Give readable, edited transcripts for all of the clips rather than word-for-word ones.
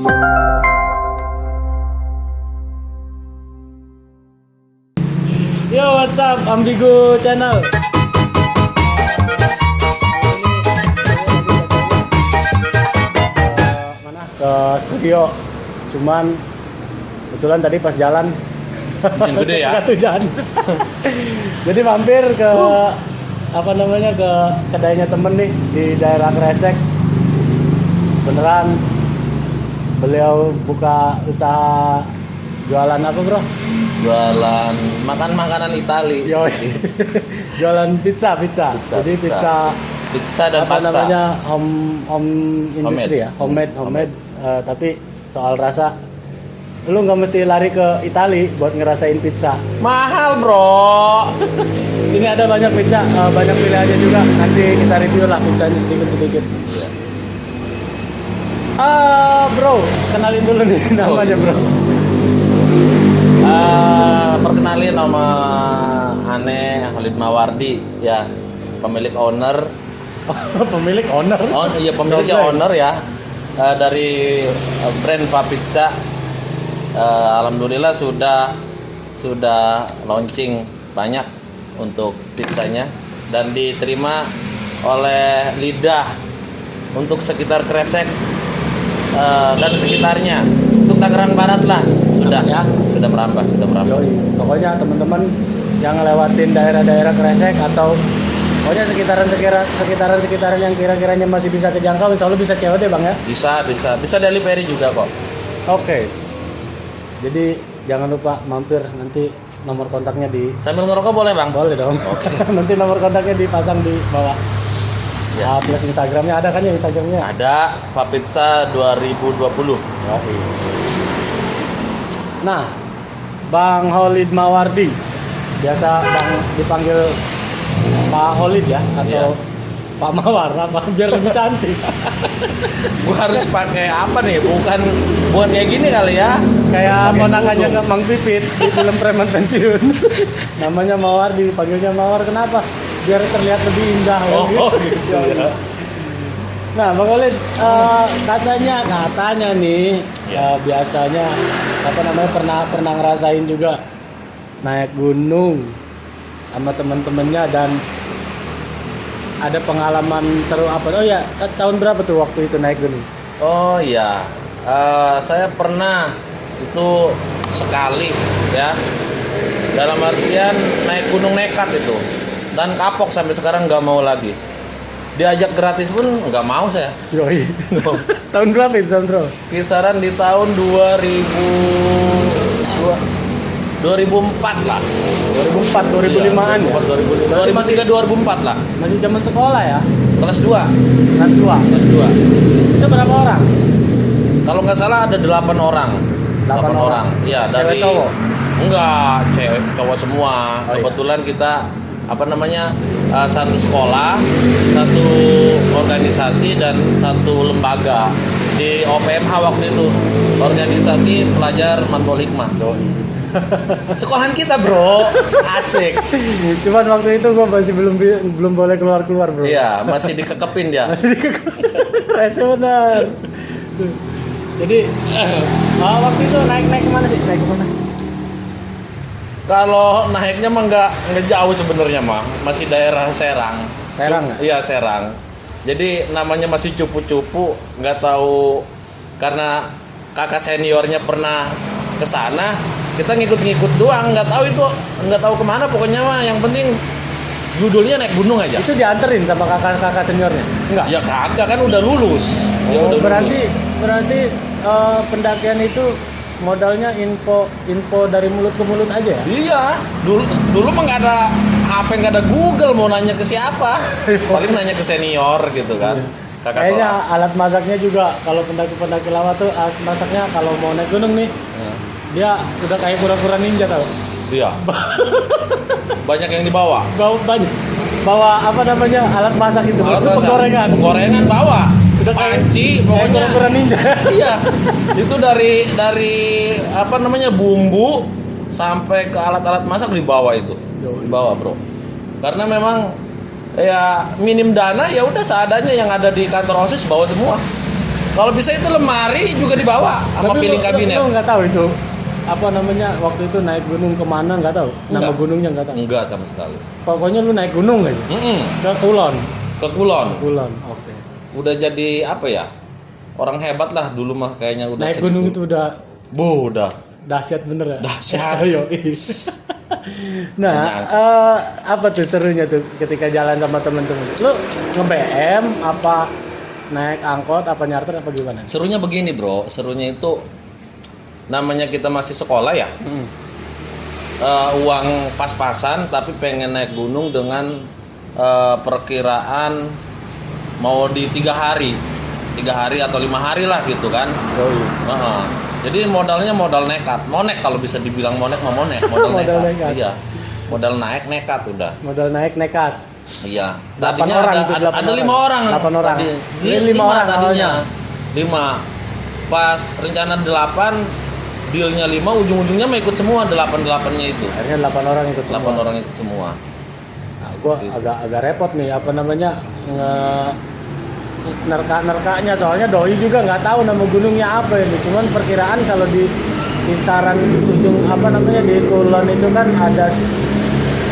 Yo, what's up, Ambigu Channel. Mana? Ke studio. Cuman kebetulan tadi pas jalan Hujan gede ya? Nggak hujan. Jadi mampir ke apa namanya, ke kedainya temen nih di daerah Kresek. Beneran beliau buka usaha jualan apa, bro? Jualan makanan Itali. Yo, jualan pizza. Jadi pizza dan apa pasta. namanya, home industry ya, homemade. Tapi soal rasa, lu nggak mesti lari ke Itali buat ngerasain pizza. Mahal, bro. Sini ada banyak pizza, banyak pilihannya juga. Nanti kita review lah pizzanya sedikit. Bro, kenalin dulu nih namanya, bro. Perkenalin, nama Ane Khalid Mawardi ya, pemilik owner. Pemilik owner. Iya, pemiliknya owner ya, dari brand Fapizza. Alhamdulillah sudah launching banyak untuk pizzanya dan diterima oleh lidah untuk sekitar Kresek dan sekitarnya, untuk Tangerang Barat lah sudah merambah. Yoi. Pokoknya teman-teman yang ngelewatin daerah-daerah Kresek atau pokoknya sekitaran yang kira-kiranya masih bisa kejangkau, insya Allah bisa COD, Bang ya. Bisa delivery juga kok. Oke. Jadi jangan lupa mampir, nanti nomor kontaknya di Sambil ngerokok boleh, Bang? boleh dong. Nanti nomor kontaknya dipasang di bawah. Ya. Plus Instagramnya ada kan ya, Instagramnya? Ada Fapizza 2020. Yoi. Nah, Bang Khalid Mawardi, biasa Bang dipanggil Pak Khalid ya, atau Iya. Pak Mawar, apa biar lebih cantik. Gua harus pakai apa nih? Bukan kayak gini kali ya. Kayak Pakai ponakannya ke kerudung. Mang Pipit di film Preman Pensiun. Namanya Mawar, dipanggilnya Mawar, kenapa? Biar terlihat lebih indah. Gitu ya. Nah, Bang Khalid, katanya nih, biasanya apa namanya, pernah ngerasain juga naik gunung sama temen-temennya dan ada pengalaman seru apa? Oh ya, tahun berapa tuh waktu itu naik gunung? Oh iya, saya pernah itu sekali ya. Dalam artian naik gunung nekat itu, dan kapok sampai sekarang nggak mau lagi. Diajak gratis pun nggak mau saya. Yoi. Tahun berapa itu, tahun berapa? Kisaran di tahun 2004 lah. 2004, 2005-an ya? 2003, 2004 lah. Masih zaman sekolah ya? Kelas 2. Kelas 2. Kelas 2. Itu berapa orang? Kalau nggak salah ada 8 orang. 8 orang. Iya, Cewek dari cowok? Enggak, cewek cowok semua. Oh, Kebetulan kita satu sekolah, satu organisasi dan satu lembaga di OPMH waktu itu, organisasi pelajar Matkul Hikmah. Sekolahan kita, bro. Asik. Cuman waktu itu gua masih belum boleh keluar, bro. Iya, masih dikekepin dia. Masih rese benar. Jadi waktu itu naik kemana sih? Naik kemana? Kalau naiknya mah nggak jauh sebenarnya mah, masih daerah Serang. Serang ya? Iya, Serang. Jadi namanya masih cupu-cupu, nggak tahu, karena kakak seniornya pernah ke sana, kita ngikut-ngikut doang, nggak tahu kemana, pokoknya mah yang penting judulnya naik gunung aja. Itu dianterin sama kakak seniornya? Enggak. Ya kagak, kan udah lulus. Dia Oh, udah lulus. berarti pendakian itu modalnya info dari mulut ke mulut aja ya? Iya, dulu mah nggak ada HP, nggak ada Google, mau nanya ke siapa? Paling nanya ke senior gitu kan. Kakak Kayaknya kelas. alat masaknya juga, kalau pendaki lama tuh alat masaknya kalau mau naik gunung nih, dia udah kayak kura-kura ninja tau. Iya. Banyak yang dibawa. Bawa apa namanya, alat masak itu, Alat masak. Penggorengan bawa. Udah kayak Panci, kayak pokoknya. kura-kura ninja. Iya. Itu dari apa namanya, bumbu sampai ke alat-alat masak dibawa itu. Dibawa, bro. Karena memang ya minim dana, ya udah seadanya, yang ada di kantor OSIS bawa semua. Kalau bisa itu lemari juga dibawa sama Tapi piling kabinet. Lu nggak tahu itu apa namanya waktu itu naik gunung kemana nggak tahu? Nama Enggak. gunungnya nggak tahu. Enggak sama sekali. Pokoknya lu naik gunung aja. Ke Kulon. Ke Kulon. Kulon. Oke. Udah jadi apa ya? Orang hebat lah dulu mah kayaknya udah Naik gunung itu udah udah dahsyat bener ya. Dahsyat. Ayo. Nah, apa tuh serunya tuh ketika jalan sama temen-temen? Lu nge-BM apa naik angkot apa nyarter apa gimana? Serunya begini, Bro. Serunya itu namanya kita masih sekolah ya. Uang pas-pasan tapi pengen naik gunung dengan perkiraan mau di 3 hari atau 5 hari lah gitu kan. Jadi modalnya modal nekat, monek kalau bisa dibilang monek modal Modal nekat. nekat. Iya, modal naik nekat udah. Modal naik nekat. Iya. 8 Tadinya orang itu, ada 8 5 orang. 8 orang. Tadi, Ini 5 orang tadinya. awalnya. 5. Pas rencana 8, dealnya 5, ujung-ujungnya mau ikut semua 8-8-nya itu. Akhirnya 8 orang ikut 8 semua. orang itu semua. Nah, gua agak repot nih apa namanya nerka-nerkanya soalnya doi juga nggak tahu nama gunungnya apa ini. Cuman perkiraan kalau di kisaran ujung apa namanya di Kulon itu kan ada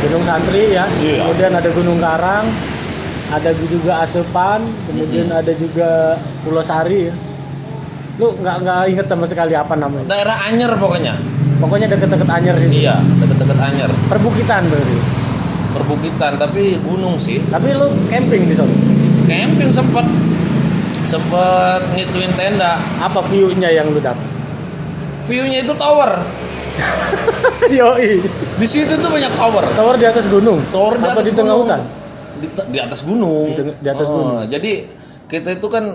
Gunung Santri ya. Iya. Kemudian ada Gunung Karang, ada juga Asepan, kemudian ada juga Pulau Sari ya. Lu nggak inget sama sekali apa namanya? Daerah Anyer pokoknya. Pokoknya deket-deket Anyer sini. Iya, deket-deket Anyer. Perbukitan berarti. Perbukitan tapi gunung sih. Tapi lu camping di sana. Camping sempet ngituin tenda. Apa view-nya yang lu dapat? View-nya itu tower. Yoi. Di situ tuh banyak tower. Tower di atas gunung. Tower di Apa atas di tengah gunung. hutan? Di atas gunung. Di atas gunung. Jadi kita itu kan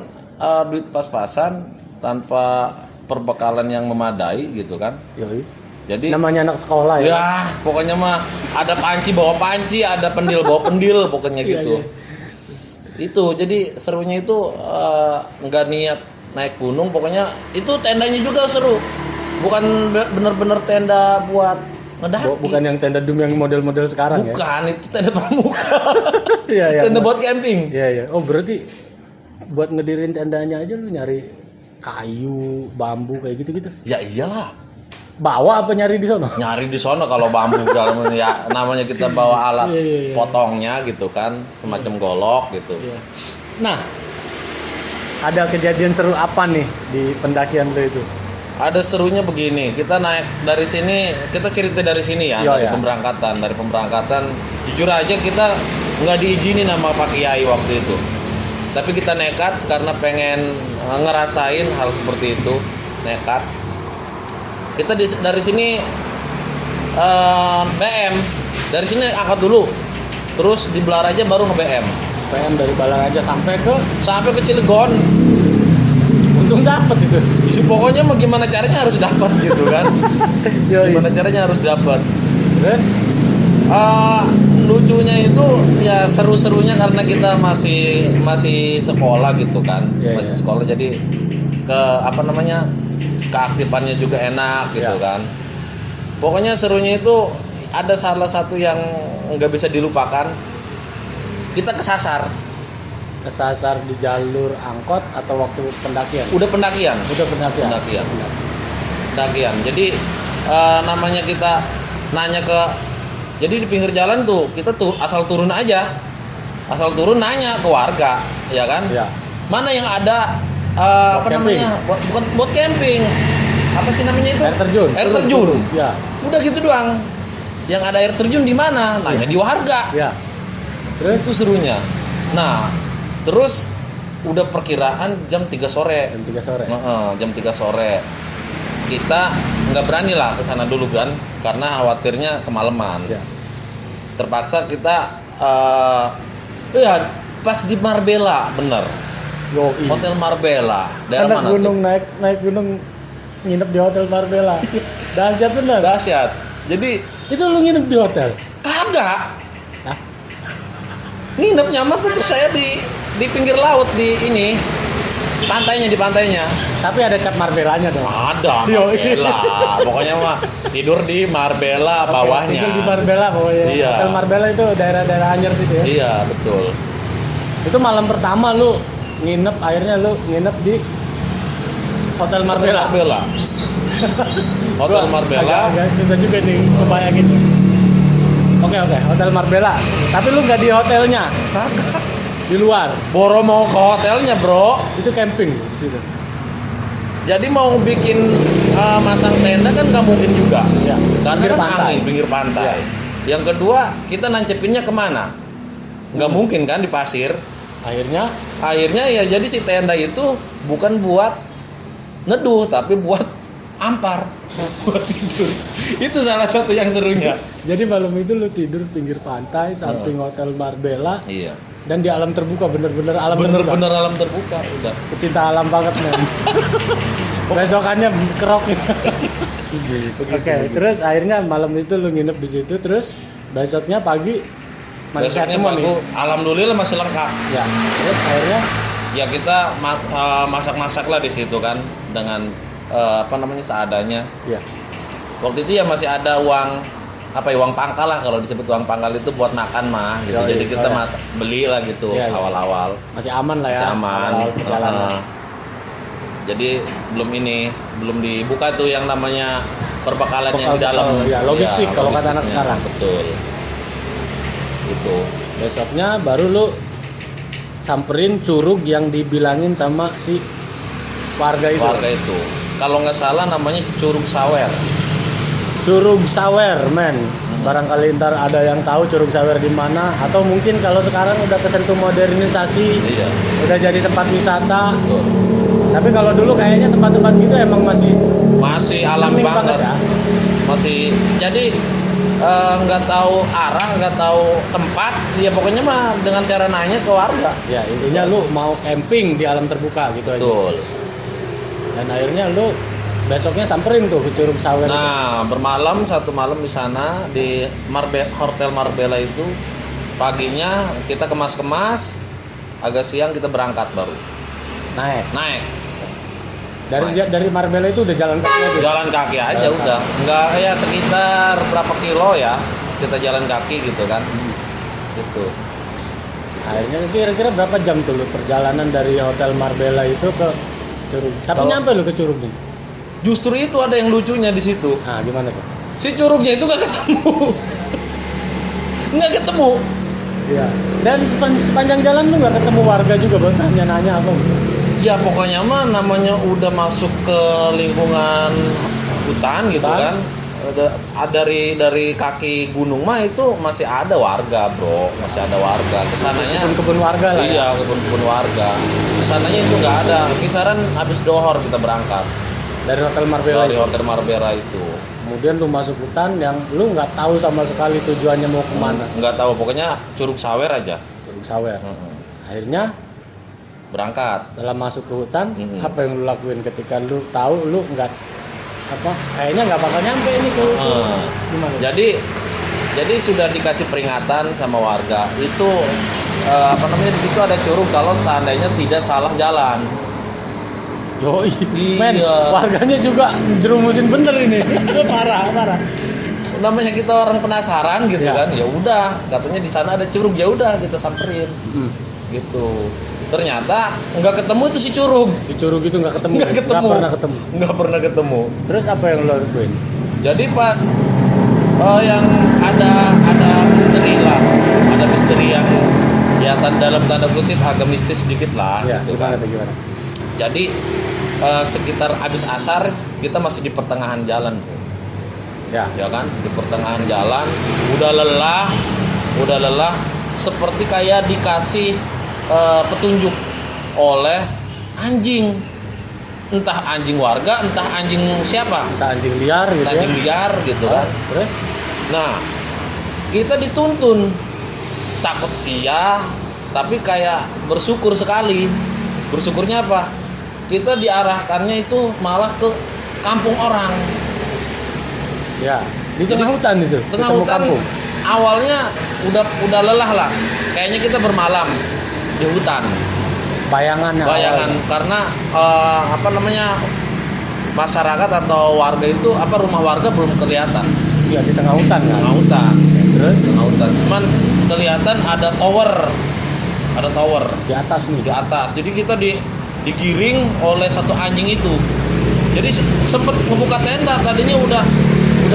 duit pas-pasan tanpa perbekalan yang memadai gitu kan. Yoi. Jadi Namanya anak sekolah ya. ya pokoknya mah ada panci bawa panci, ada pendil bawa pendil pokoknya Iya, gitu. iya. Itu jadi serunya itu nggak niat naik gunung, pokoknya itu tendanya juga seru. Bukan bener-bener tenda buat ngedaki. Bukan yang tenda dum yang model-model sekarang ya. Bukan, itu tenda pramuka. Iya, iya. Tenda buat camping. Iya, iya. Oh, berarti buat ngedirin tendanya aja lu nyari kayu, bambu kayak gitu-gitu. Ya iyalah. Bawa apa nyari di sono? Nyari di sono kalau bambu kalau ya namanya kita bawa alat Iya, iya, iya. potongnya gitu kan, semacam golok gitu. Iya. Nah, ada kejadian seru apa nih di pendakian lu itu? Ada serunya begini, kita naik dari sini, kita cerita dari sini ya, Iya, dari iya. pemberangkatan. Jujur aja kita nggak diizinin sama Pak Kiai waktu itu. Tapi kita nekat karena pengen ngerasain hal seperti itu, nekat. Kita dari sini BM, dari sini angkat dulu, terus di Belaraja baru nge-BM. PM dari Balaraja sampai Sampai ke Cilegon. untung dapet itu. Jadi pokoknya mau gimana caranya harus dapat gitu kan. Yoi. Gimana caranya harus dapat. Terus Lucunya itu ya seru-serunya karena kita masih sekolah gitu kan. Iya, Masih iya. sekolah jadi keaktifannya juga enak gitu Iya. kan. Pokoknya serunya itu ada salah satu yang nggak bisa dilupakan. Kita kesasar. kesasar di jalur angkot atau waktu pendakian? Udah pendakian. Udah pendakian. Pendakian. Jadi namanya kita nanya jadi di pinggir jalan tuh kita tuh asal turun aja. Asal turun nanya ke warga, ya kan? Iya. Mana yang ada Buat camping. namanya? Bukan buat camping. Apa sih namanya itu? Air terjun. Air terjun. Ya. Udah gitu doang. Yang ada air terjun di mana? Nanya di warga. Ya. Terus itu serunya. Nah, terus udah perkiraan jam 3 sore. Jam 3 sore. Jam 3 sore. Kita nggak berani lah ke sana dulu kan, karena khawatirnya kemalaman. Ya. Terpaksa kita pas di Marbella, bener. Yoi. Hotel Marbella. Daerah Anak mana gunung tuh? naik gunung nginep di hotel Marbella. Dahsyat bener. Dahsyat. Jadi Itu lu nginep di hotel? kagak. Hah? Nginep nyaman tetap saya di pinggir laut di ini. Di pantainya. Tapi ada cap Marbellanya dong. Ada Yoi. Marbella. Pokoknya mah tidur di Marbella bawahnya. Tinggal di Marbella pokoknya. Iya. Hotel Marbella itu daerah-daerah Anyer situ ya. Iya, betul. Itu malam pertama lu nginep, akhirnya lu nginep di Hotel Marbella. Hotel Gua Marbella. agak susah juga nih kebayangin. Oke, Hotel Marbella. Tapi lu nggak di hotelnya, di luar. Boro mau ke hotelnya, bro. Itu camping di situ. Jadi mau bikin masang tenda kan nggak mungkin juga. Ya. Karena Pinggir kan pantai. angin, pinggir pantai. Ya. Yang kedua, kita nancepinnya kemana? Nggak mungkin kan di pasir. Akhirnya Ya jadi si tenda itu bukan buat neduh, tapi buat ampar, buat tidur. Itu salah satu yang serunya. jadi malam itu lu tidur pinggir pantai samping Hotel Marbella Iya. dan di alam terbuka, bener-bener alam terbuka. Bener-bener alam terbuka udah. Pecinta alam banget men. Besokannya kerokin. Oke, terus akhirnya malam itu lu nginep di situ, terus besoknya pagi masih sehat Besoknya semua nih. alhamdulillah masih lengkap. Ya, terus akhirnya Ya kita masak-masak lah di situ kan dengan seadanya. ya Waktu itu ya masih ada uang uang pangkal lah, kalau disebut uang pangkal itu buat makan mah gitu. Yoi. Jadi kita Oh, ya. masak beli lah gitu Iya, iya. awal-awal. masih aman lah ya. Masih aman. awal perjalanan. Jadi belum dibuka tuh yang namanya perbekalan yang di Bekal-bekal, dalam. ya, logistik kalau kata anak logistiknya. sekarang. Betul. Itu. Besoknya baru lu samperin curug yang dibilangin sama si warga itu. Warga itu. Kalau nggak salah namanya Curug Sawer. Curug Sawer, men. Barangkali ntar ada yang tahu Curug Sawer di mana, atau mungkin kalau sekarang udah kesentuh modernisasi, Iya. udah jadi tempat wisata. Betul. Tapi kalau dulu kayaknya tempat-tempat gitu emang Masih alami hening banget. ya. Masih jadi nggak tahu arah, nggak tahu tempat. Ya pokoknya mah dengan cara nanya ke warga. Ya, intinya lu mau camping di alam terbuka gitu aja. Betul. Dan akhirnya lu besoknya samperin tuh ke Curug Sawer. Nah, satu malam di sana di Hotel Marbella itu. Paginya kita kemas-kemas, agak siang kita berangkat baru. Naik. Dari Marbella itu udah jalan kaki aja. Jalan kaki aja udah. Enggak ya sekitar berapa kilo ya kita jalan kaki gitu kan. Gitu. Akhirnya kira-kira berapa jam tuh lu perjalanan dari Hotel Marbella itu ke Curug? Tapi Kalau- nyampe lu ke Curug nih. Justru itu ada yang lucunya di situ. Nah, gimana tuh? Si curugnya itu nggak ketemu. Nggak ketemu. Iya. Dan sepanjang jalan lu nggak ketemu warga juga, Bang? Nanya-nanya apa? Ya pokoknya mah namanya udah masuk ke lingkungan hutan gitu Hutan. kan. Dari kaki gunung mah itu masih ada warga, bro. Masih ada warga. Kesananya Kebun-kebun warga lah. Ya? iya, kebun-kebun warga. Kesananya itu nggak ada. Kisaran habis dohor kita berangkat Dari Hotel Marbella. dari itu. Hotel Marbella itu. Kemudian lu masuk hutan yang lu nggak tahu sama sekali tujuannya mau kemana. Nggak tahu, pokoknya Curug Sawer aja. Curug Sawer. Mm-mm. Akhirnya Berangkat. setelah masuk ke hutan, Mm-mm. apa yang lu lakuin ketika lu tahu lu nggak kayaknya nggak bakal nyampe ini ke Ah. gimana? Jadi sudah dikasih peringatan sama warga. Itu di situ ada curug kalau seandainya tidak salah jalan. Yoi, Iya. men, warganya juga jerumusin bener ini. parah. Namanya kita orang penasaran gitu Ya. kan. Ya udah, katanya di sana ada curug, ya udah kita samperin. Gitu. Ternyata nggak ketemu tuh si curug. Di curug itu nggak ketemu. Nggak ketemu. Nggak pernah ketemu. Nggak pernah ketemu. Terus apa yang lo lakuin? Jadi pas yang ada misteri lah, ada misteri yang ya dalam tanda kutip agak mistis sedikit lah. Ya, gitu gimana kan. tuh gimana? Jadi sekitar habis asar kita masih di pertengahan jalan tuh, Ya, ya kan? Di pertengahan jalan, udah lelah, seperti kayak dikasih petunjuk oleh anjing, entah anjing warga, entah anjing siapa, kita anjing liar gitu entah ya. anjing liar gitu kan. Terus Nah, kita dituntun, takut iya, tapi kayak bersyukur sekali. Bersyukurnya apa? Kita diarahkannya itu malah ke kampung orang. ya di tengah Jadi, hutan itu. Tengah ketemu hutan. kampung. Awalnya udah lelah lah. Kayaknya kita bermalam di hutan. Bayangan Karena masyarakat atau warga itu rumah warga belum kelihatan. Iya, di tengah hutan kan. Tengah hutan. Terus Tengah hutan. Cuman kelihatan ada tower. Ada tower di atas nih. di atas. Jadi kita digiring oleh satu anjing itu. Jadi sempet ngebuka tenda, tadinya udah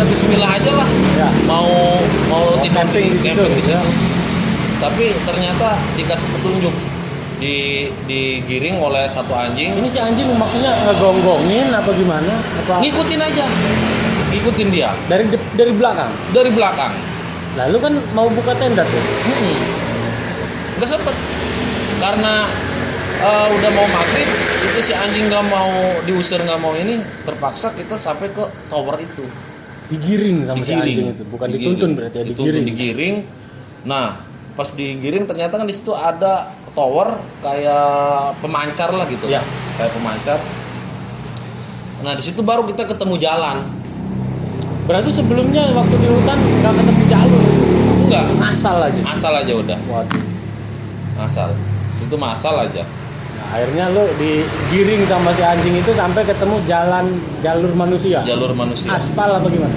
bismillah aja lah. Ya. Mau tidur camping di situ. camping di situ. Ya. Tapi ternyata dikasih petunjuk digiring oleh satu anjing. Ini si anjing maksudnya ngegonggongin apa gimana? Apa Ngikutin aja. Ngikutin dia dari belakang? dari belakang. Lalu kan mau buka tenda tuh. Gak sempet karena udah mau maghrib itu si anjing nggak mau diusir, nggak mau ini, terpaksa kita sampai ke tower itu. Digiring sama si anjing itu, bukan Digiring. dituntun berarti ya, digiring. Digiring. Nah pas digiring ternyata kan di situ ada tower kayak pemancar lah gitu. Ya. Kayak pemancar. Nah di situ baru kita ketemu jalan. Berarti sebelumnya waktu di hutan nggak ketemu jalur, Enggak, asal aja. asal aja udah, Waduh. asal. Itu mah asal aja. Nah, akhirnya lu digiring sama si anjing itu sampai ketemu jalur manusia. Jalur manusia. Aspal apa gimana?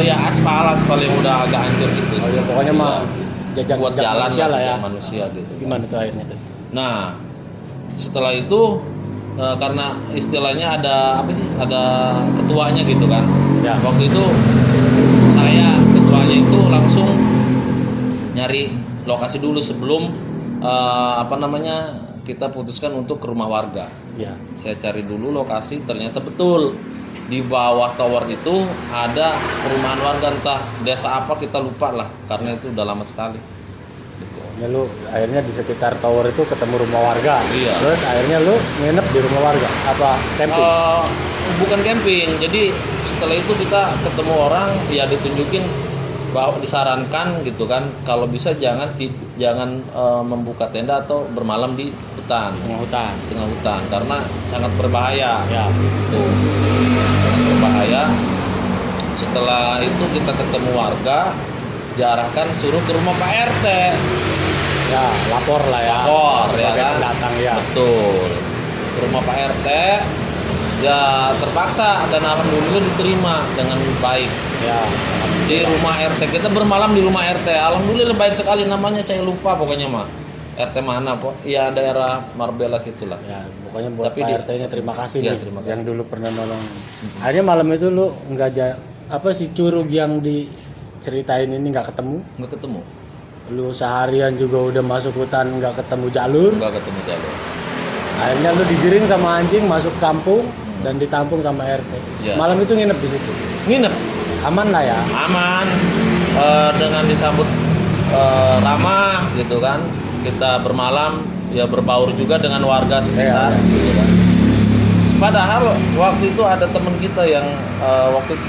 Ya aspal yang udah agak hancur gitu. Oh ya pokoknya mah jajak buat jalan manusia lah ya. jejak manusia gitu. Gimana tuh akhirnya tuh? Nah, setelah itu karena istilahnya ada apa sih? Ada ketuanya gitu kan. Ya. Waktu itu saya ketuanya itu langsung nyari lokasi dulu sebelum kita putuskan untuk ke rumah warga. Ya. Saya cari dulu lokasi, ternyata betul di bawah tower itu ada perumahan warga, entah desa apa kita lupa lah karena itu udah lama sekali. Gitu. Ya lu akhirnya di sekitar tower itu ketemu rumah warga. Iya. Terus akhirnya lu nginep di rumah warga apa camping? Bukan camping, jadi setelah itu kita ketemu orang, ya ditunjukin bahwa disarankan gitu kan, kalau bisa jangan membuka tenda atau bermalam di hutan, tengah hutan karena sangat berbahaya. Ya. Tuh, sangat berbahaya. Setelah itu kita ketemu warga, diarahkan suruh ke rumah Pak RT. Ya, lapor lah ya. Lapor, sebagai ya kan? pendatang ya. Betul. Ke rumah Pak RT, ya terpaksa dan alhamdulillah diterima dengan baik. Ya. Di rumah RT, kita bermalam di rumah RT, alhamdulillah baik sekali, namanya saya lupa pokoknya mah. RT mana po? Ya daerah Marbella situlah. Ya, pokoknya buat Tapi Pak RT-nya terima kasih ya, nih terima yang kasih. dulu pernah nolong. Akhirnya malam itu lu si curug yang diceritain ini nggak ketemu. Nggak ketemu. Lu seharian juga udah masuk hutan nggak ketemu jalur. Nggak ketemu jalur. Akhirnya lu digiring sama anjing masuk kampung dan ditampung sama RT. Ya. Malam itu nginep di situ. Nginep. Aman lah ya. Aman. Dengan disambut ramah gitu kan. Kita bermalam, ya berbaur juga dengan warga sekitar. Iya. Gitu kan. Padahal waktu itu ada teman kita yang waktu itu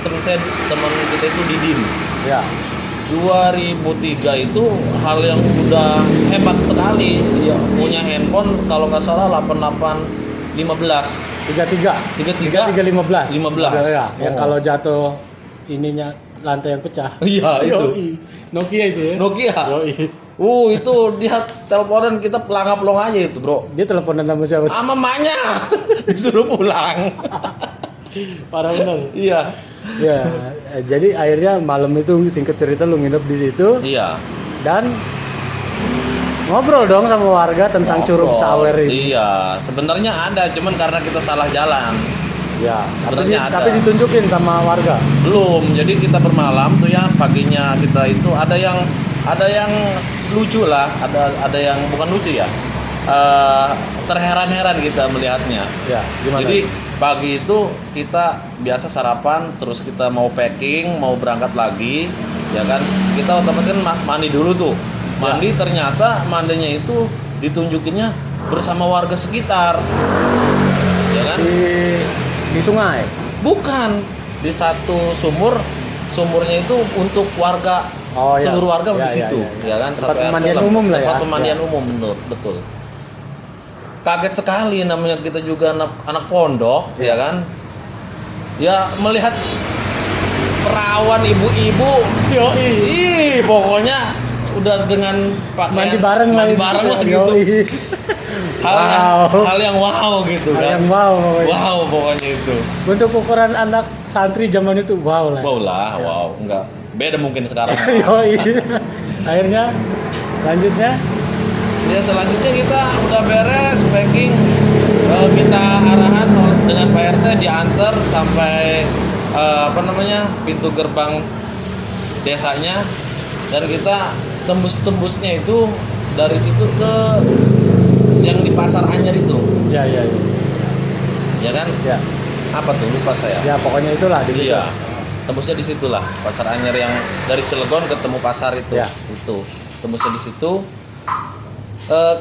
teman kita itu Didin. Ya. 2003 itu hal yang udah hebat sekali. Ya, punya handphone kalau nggak salah 8815. 33 15. 15. Ya, yang Oh. kalau jatuh ininya lantai yang pecah. Iya, itu. Yoi. Nokia itu ya. Nokia. Yoi. Itu dia teleponan kita pelangap-pelong aja itu, Bro. Dia teleponan sama siapa? Sama mamanya disuruh pulang. Parah benar. Iya. Ya, jadi akhirnya malam itu singkat cerita lu nginep di situ Iya. dan ngobrol dong sama warga tentang curug Ngobrol. sawer ini. Iya, sebenarnya ada, cuman karena kita salah jalan. Ya, Sebenarnya ada. tapi ditunjukin sama warga. Belum. Jadi kita bermalam tuh ya, paginya kita itu ada yang lucu lah, ada yang bukan lucu ya. Terheran-heran kita melihatnya. Ya, gimana? Jadi pagi itu kita biasa sarapan, terus kita mau packing, mau berangkat lagi, ya kan? Kita otomatis kan mandi dulu tuh. Mandi ternyata mandinya itu ditunjukinnya bersama warga sekitar. Ya kan? di sungai. Bukan, di satu sumurnya itu untuk warga. Oh, ya. Seluruh warga Ya, di situ, ya. ya kan? Tempat Satu RT pemandian umum lah ya. Tempat pemandian Ya. umum, betul. Kaget sekali, namanya kita juga anak pondok, ya kan? Ya melihat perawan ibu-ibu, pokoknya udah dengan pakaian Mandi bareng lah gitu. Hal yang wow gitu Hal kan. yang wow pokoknya. Wow pokoknya itu. Untuk ukuran anak santri zaman itu wow lah. Wow lah, wow. Enggak. Beda mungkin sekarang. Yoi. Akhirnya lanjutnya Ya selanjutnya kita udah beres packing, minta arahan dengan Pak RT, diantar sampai pintu gerbang desanya, dan kita tembusnya itu dari situ ke yang di Pasar Anyar itu, Ya. ya kan? Ya. Apa tuh, lupa saya. Ya pokoknya itulah di situ. Iya, tembusnya di situlah Pasar Anyar yang dari Cilegon ketemu pasar itu. Ya. Itu tembusnya di situ.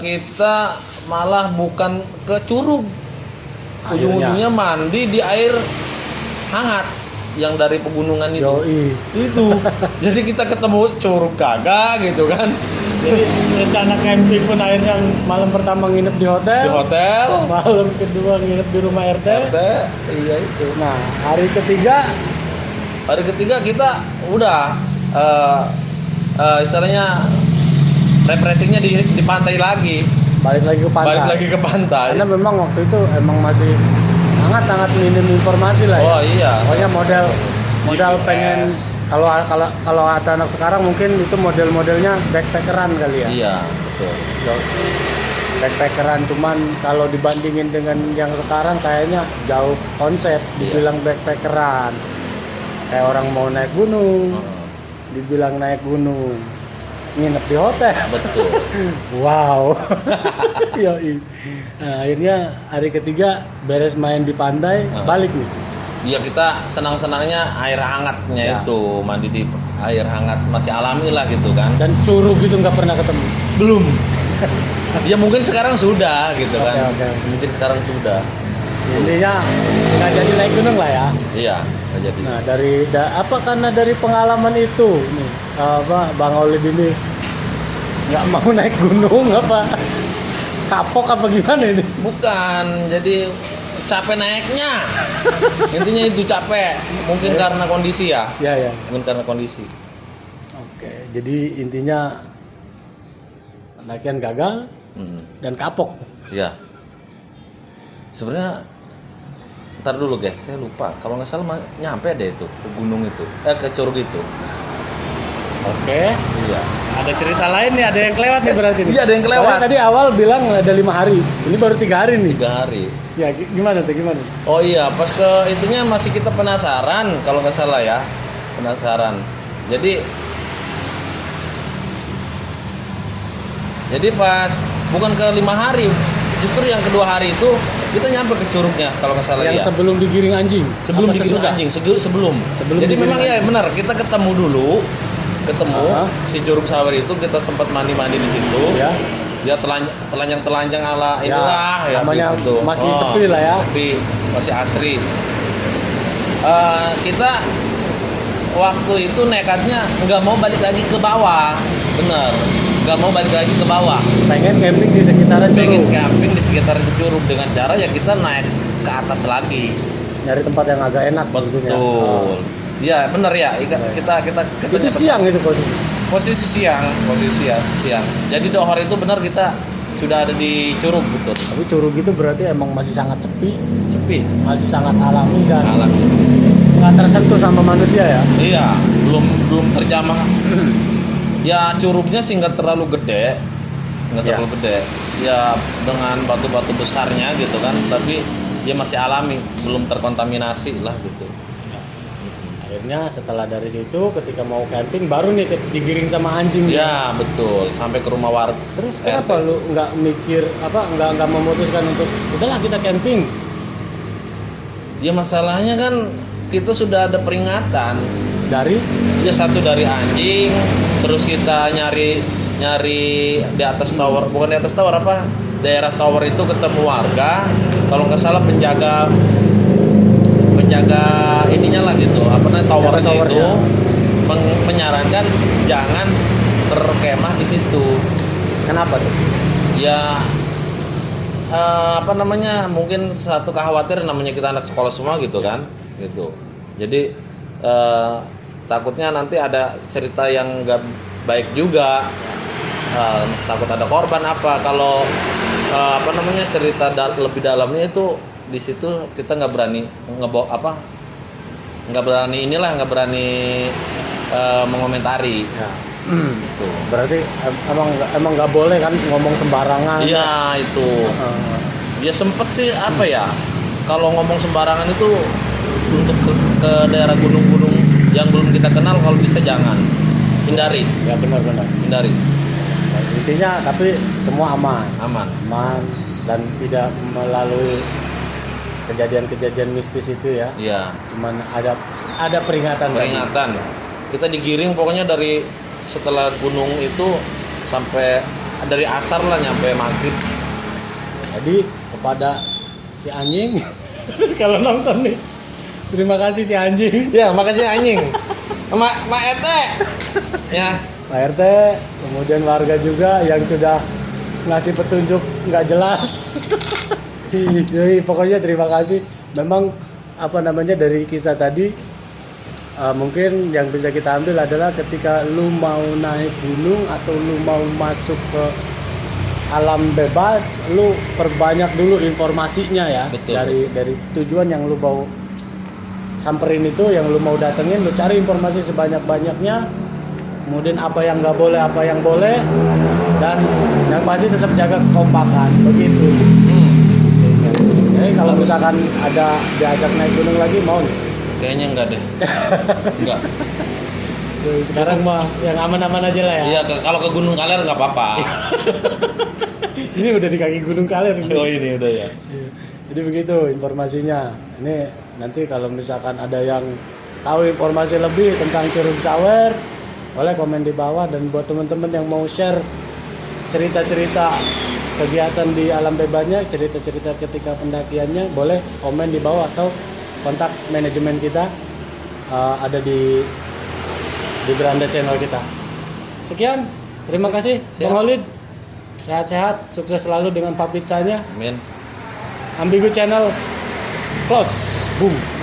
Kita malah bukan ke Curug, Akhirnya. ujung-ujungnya mandi di air hangat yang dari pegunungan itu. Yoi. Itu. Jadi kita ketemu Curug kagak gitu kan. Jadi rencana camping pun akhirnya malam pertama nginep di hotel. Di hotel. Malam kedua nginep di rumah RT. RT, iya itu. Nah, hari ketiga Hari ketiga kita udah istilahnya refreshingnya di pantai lagi. balik lagi ke pantai. Balik lagi ke pantai. Karena memang waktu itu emang masih sangat minim informasi lah ya. Oh iya. Pokoknya modal GPS. pengen kalau ada anak sekarang mungkin itu model-modelnya backpackeran kali ya. Iya, betul. Backpackeran, cuman kalau dibandingin dengan yang sekarang kayaknya jauh konsep. Dibilang backpackeran kayak orang mau naik gunung, dibilang naik gunung nginep di hotel. Betul. Wow. Yoi. Nah, akhirnya hari ketiga beres main di pantai, balik nih. Ya kita senang-senangnya air hangatnya Ya. itu, mandi di air hangat masih alami lah gitu kan. Dan Curug gitu nggak pernah ketemu. Belum. Ya mungkin sekarang sudah gitu kan. Oke. Mungkin sekarang sudah. Intinya nggak jadi naik gunung lah ya. Iya, nggak jadi. Nah karena dari pengalaman itu nih Bang Olid ini nggak mau naik gunung apa kapok apa gimana ini? Bukan, jadi capek naiknya. Intinya itu capek. Mungkin karena kondisi ya. Ya. Mungkin karena kondisi. Oke, jadi intinya pendakian gagal dan kapok. Iya. Sebenarnya ntar dulu guys, saya lupa. Kalau nggak salah nyampe deh itu ke gunung itu, ke Curug itu. Oke. Iya. Ada cerita lain nih, ada yang kelewat nih berarti nih. Iya, ada yang kelewat. Soalnya tadi awal bilang ada 5 hari, ini baru 3 hari nih. 3 hari. Ya gimana tuh gimana? Oh iya, pas ke itunya masih kita penasaran kalau nggak salah ya, penasaran. Jadi pas bukan ke 5 hari, justru yang kedua hari itu kita nyampe ke Curugnya kalau nggak salah Yang ya. sebelum digiring anjing. Sebelum Apa digiring sesudah? anjing, sebelum. Jadi digiring memang ya benar, kita ketemu dulu, si Curug Sawer itu kita sempat mandi-mandi di situ. Ya. Dia telanjang ala Ya, inilah ya namanya gitu. masih sepi lah ya. Sepi, masih asri. Kita waktu itu nekatnya nggak mau balik lagi ke bawah, bener, nggak mau balik lagi ke bawah. Pengen camping di sekitaran Pengen Curug. camping di sekitar Curug dengan cara ya kita naik ke atas lagi. Nyari tempat yang agak enak tentunya. Betul. Iya bener ya. Kita Itu siang itu posisi siang. Jadi dohor itu benar kita sudah ada di Curug betul. Tapi Curug itu berarti emang masih sangat sepi, Sepi. masih sangat alami dan Alam. nggak tersentuh sama manusia ya. Iya, belum terjamah. Ya Curugnya sih nggak terlalu gede, Ya dengan batu-batu besarnya gitu kan, tapi dia masih alami, belum terkontaminasi lah gitu. Akhirnya setelah dari situ ketika mau camping baru nih digiring sama anjing. Ya betul, sampai ke rumah warga. Terus kenapa lu nggak mikir nggak memutuskan untuk udahlah kita camping? Ya masalahnya kan kita sudah ada peringatan. Dari Ya satu dari anjing, terus kita nyari di atas tower, bukan di atas tower apa? Daerah tower itu ketemu warga. Kalau nggak salah penjaga ininya lah gitu, towernya itu menyarankan jangan berkemah di situ. kenapa tuh? Ya mungkin satu kekhawatiran, namanya kita anak sekolah semua gitu kan, gitu. Jadi takutnya nanti ada cerita yang nggak baik juga, takut ada korban apa. Kalau cerita lebih dalamnya itu di situ kita nggak berani nggak berani mengomentari. Ya. Gitu. Berarti emang nggak boleh kan ngomong sembarangan. Iya itu Ya sempet sih apa ya, kalau ngomong sembarangan itu untuk ke daerah gunung-gunung yang belum kita kenal kalau bisa jangan, hindari, Ya benar-benar. hindari, Nah, intinya tapi semua aman, aman. dan tidak melalui kejadian-kejadian mistis itu ya. Iya, Cuman ada peringatan. peringatan. Kita digiring pokoknya dari setelah gunung itu sampai dari asar lah nyampe maghrib. Jadi kepada si anjing kalau nonton nih, terima kasih si anjing. Ya, makasih anjing. Ma Ete. Ya, Pak RT, kemudian warga juga yang sudah ngasih petunjuk nggak jelas. Jadi pokoknya terima kasih. Memang dari kisah tadi mungkin yang bisa kita ambil adalah ketika lu mau naik gunung atau lu mau masuk ke alam bebas, lu perbanyak dulu informasinya ya. Betul, Dari tujuan yang lu mau samperin itu, yang lu mau datengin, lu cari informasi sebanyak-banyaknya. Kemudian apa yang nggak boleh, apa yang boleh, dan yang pasti tetap jaga kekompakan. Begitu. Jadi kalau misalkan ada diajak naik gunung lagi, mau nih? kayaknya enggak deh. Enggak. Sekarang mah yang aman-aman aja lah ya. Iya, kalau ke Gunung Kaler nggak apa-apa. Ini udah di kaki Gunung Kaler ini. Oh, ini udah ya. Jadi begitu informasinya. Ini nanti kalau misalkan ada yang tahu informasi lebih tentang Curug Sawer, boleh komen di bawah. Dan buat teman-teman yang mau share cerita-cerita kegiatan di alam bebasnya, cerita-cerita ketika pendakiannya, boleh komen di bawah atau kontak manajemen kita, ada di beranda channel kita. Sekian, terima kasih Siap. Bang Holid. Sehat-sehat, sukses selalu dengan papitzanya. Amin. Ambigu channel close, boom.